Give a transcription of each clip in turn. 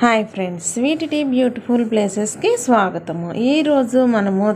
Hi friends, sweet tea beautiful ప్లేసెస్కి స్వాగతము. ఈరోజు మనము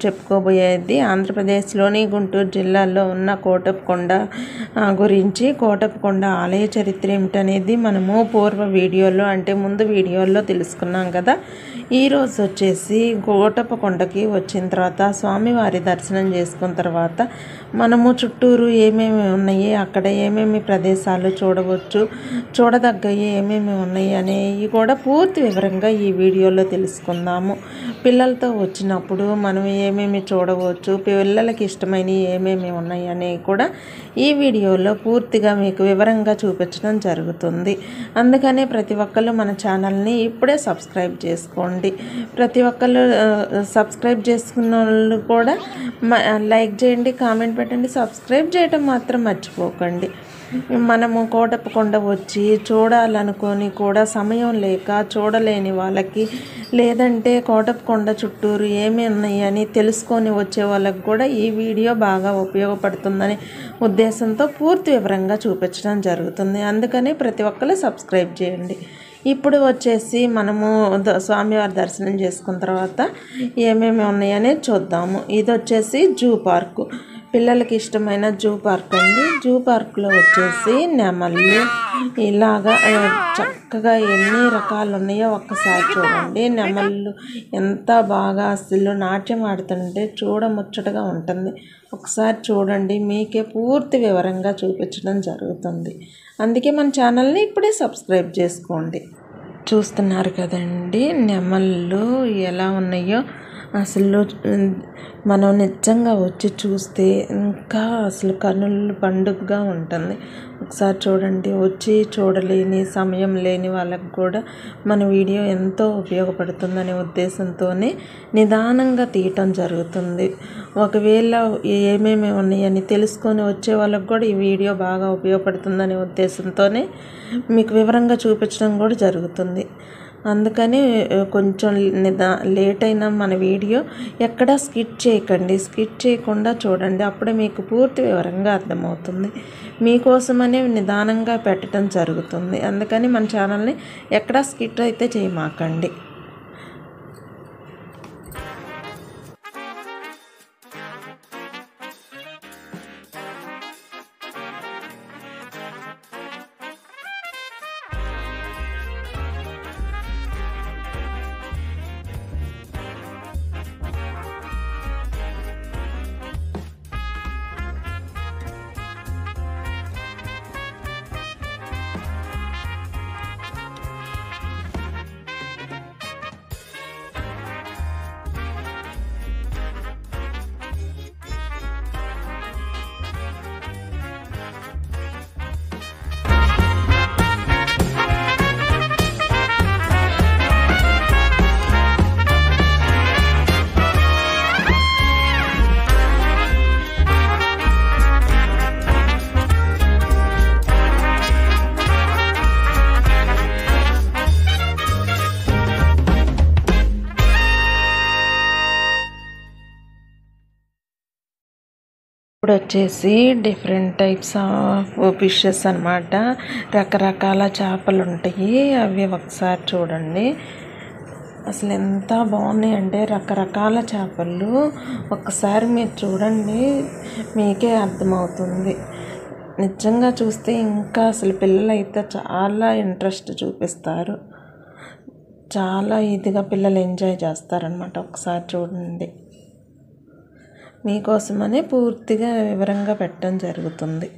చెప్పుకోబోయేది ఆంధ్రప్రదేశ్లోని గుంటూరు జిల్లాలో ఉన్న కోటప్పకొండ గురించి. కోటప్పకొండ ఆలయ చరిత్ర ఏమిటనేది మనము పూర్వ వీడియోలో అంటే ముందు వీడియోలో తెలుసుకున్నాం కదా. ఈరోజు వచ్చేసి కోటప్పకొండకి వచ్చిన తర్వాత స్వామివారి దర్శనం చేసుకున్న తర్వాత మనము చుట్టూరు ఏమేమి ఉన్నాయి, అక్కడ ఏమేమి ప్రదేశాలు చూడవచ్చు, చూడదగ్గవి ఏమేమి ఉన్నాయి అనేవి కూడా పూర్తి వివరంగా ఈ వీడియోలో తెలుసుకుందాము. పిల్లలతో వచ్చినప్పుడు మనం ఏమేమి చూడవచ్చు, పిల్లలకి ఇష్టమైనవి ఏమేమి ఉన్నాయి అనేవి కూడా ఈ వీడియోలో పూర్తిగా మీకు వివరంగా చూపించడం జరుగుతుంది. అందుకనే ప్రతి ఒక్కళ్ళు మన ఛానల్ని ఇప్పుడే సబ్స్క్రైబ్ చేసుకోండి. ప్రతి ఒక్కళ్ళు సబ్స్క్రైబ్ చేసుకున్న వాళ్ళు కూడా లైక్ చేయండి, కామెంట్ పెట్టండి, సబ్స్క్రైబ్ చేయడం మాత్రం మర్చిపోకండి. మనము కోటప్పకొండ వచ్చి చూడాలనుకొని కూడా సమయం లేక చూడలేని వాళ్ళకి, లేదంటే కోటప్పకొండ చుట్టూరు ఏమి ఉన్నాయి అని తెలుసుకొని వచ్చే వాళ్ళకి కూడా ఈ వీడియో బాగా ఉపయోగపడుతుందనే ఉద్దేశంతో పూర్తి వివరంగా చూపించడం జరుగుతుంది. అందుకని ప్రతి ఒక్కరు సబ్స్క్రైబ్ చేయండి. ఇప్పుడు వచ్చేసి మనము స్వామివారి దర్శనం చేసుకున్న తర్వాత ఏమేమి ఉన్నాయనే చూద్దాము. ఇది వచ్చేసి జూ పార్కు, పిల్లలకి ఇష్టమైన జూ పార్క్ అండి. జూ పార్కులో వచ్చేసి నెమళ్ళు ఇలాగా చక్కగా ఎన్ని రకాలు ఉన్నాయో ఒక్కసారి చూడండి. నెమళ్ళు ఎంత బాగా అసలు నాట్యం ఆడుతుంటే చూడముచ్చటగా ఉంటుంది. ఒకసారి చూడండి, మీకే పూర్తి వివరంగా చూపించడం జరుగుతుంది. అందుకే మన ఛానల్ని ఇప్పుడే సబ్స్క్రైబ్ చేసుకోండి. చూస్తున్నారు కదండి నెమళ్ళు ఎలా ఉన్నాయో. అసలు మనం నిజంగా వచ్చి చూస్తే ఇంకా అసలు కన్నుల పండుగగా ఉంటుంది. ఒకసారి చూడండి. వచ్చి చూడలేని సమయం లేని వాళ్ళకు కూడా మన వీడియో ఎంతో ఉపయోగపడుతుందనే ఉద్దేశంతోనే నిదానంగా తీయటం జరుగుతుంది. ఒకవేళ ఏమేమి ఉన్నాయని తెలుసుకొని వచ్చే వాళ్ళకు కూడా ఈ వీడియో బాగా ఉపయోగపడుతుందనే ఉద్దేశంతోనే మీకు వివరంగా చూపించడం కూడా జరుగుతుంది. అందుకని కొంచెం లేట్ అయినా మన వీడియో ఎక్కడా స్కిప్ చేయకండి, స్కిప్ చేయకుండా చూడండి. అప్పుడే మీకు పూర్తి వివరంగా అర్థమవుతుంది. మీకోసమనే నిదానంగా పెట్టడం జరుగుతుంది. అందుకని మన ఛానల్ని ఎక్కడా స్కిప్ అయితే చేయమాకండి. ఇప్పుడు వచ్చేసి డిఫరెంట్ టైప్స్ ఆఫ్ ఫిషెస్ అన్నమాట. రకరకాల చేపలు ఉంటాయి. అవి ఒకసారి చూడండి. అసలు ఎంత బాగున్నాయి అంటే రకరకాల చేపలు. ఒక్కసారి మీరు చూడండి, మీకే అర్థమవుతుంది. నిజంగా చూస్తే ఇంకా అసలు పిల్లలు అయితే చాలా ఇంట్రెస్ట్ చూపిస్తారు. చాలా ఇదిగా పిల్లలు ఎంజాయ్ చేస్తారనమాట. ఒకసారి చూడండి, మీకోసమనే పూర్తిగా వివరంగా పెట్టడం జరుగుతుంది.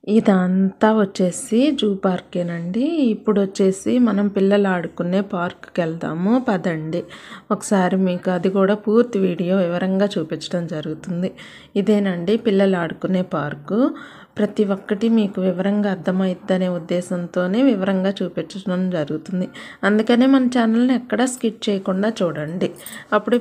ఇదంతా వచ్చేసి జూ పార్కేనండి. ఇప్పుడు వచ్చేసి మనం పిల్లలు ఆడుకునే పార్క్కి వెళ్దాము పదండి. ఒకసారి మీకు అది కూడా పూర్తి వీడియో వివరంగా చూపించడం జరుగుతుంది. ఇదేనండి పిల్లలు ఆడుకునే పార్కు. ప్రతి ఒక్కటి మీకు వివరంగా అర్థమైద్దనే ఉద్దేశంతోనే వివరంగా చూపించడం జరుగుతుంది. అందుకనే మన ఛానల్ని ఎక్కడా స్కిప్ చేయకుండా చూడండి. అప్పుడు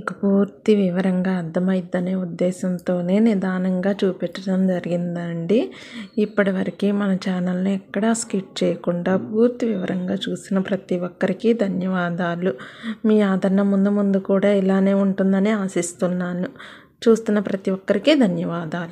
మీకు పూర్తి వివరంగా అర్థమైద్దనే ఉద్దేశంతోనే నిదానంగా చూపించడం జరిగిందండి. ఇప్పటివరకు మన ఛానల్ని ఎక్కడా స్కిప్ చేయకుండా పూర్తి వివరంగా చూసిన ప్రతి ఒక్కరికి ధన్యవాదాలు. మీ ఆదరణ ముందు ముందు కూడా ఇలానే ఉంటుందని ఆశిస్తున్నాను. చూస్తున్న ప్రతి ఒక్కరికి ధన్యవాదాలు.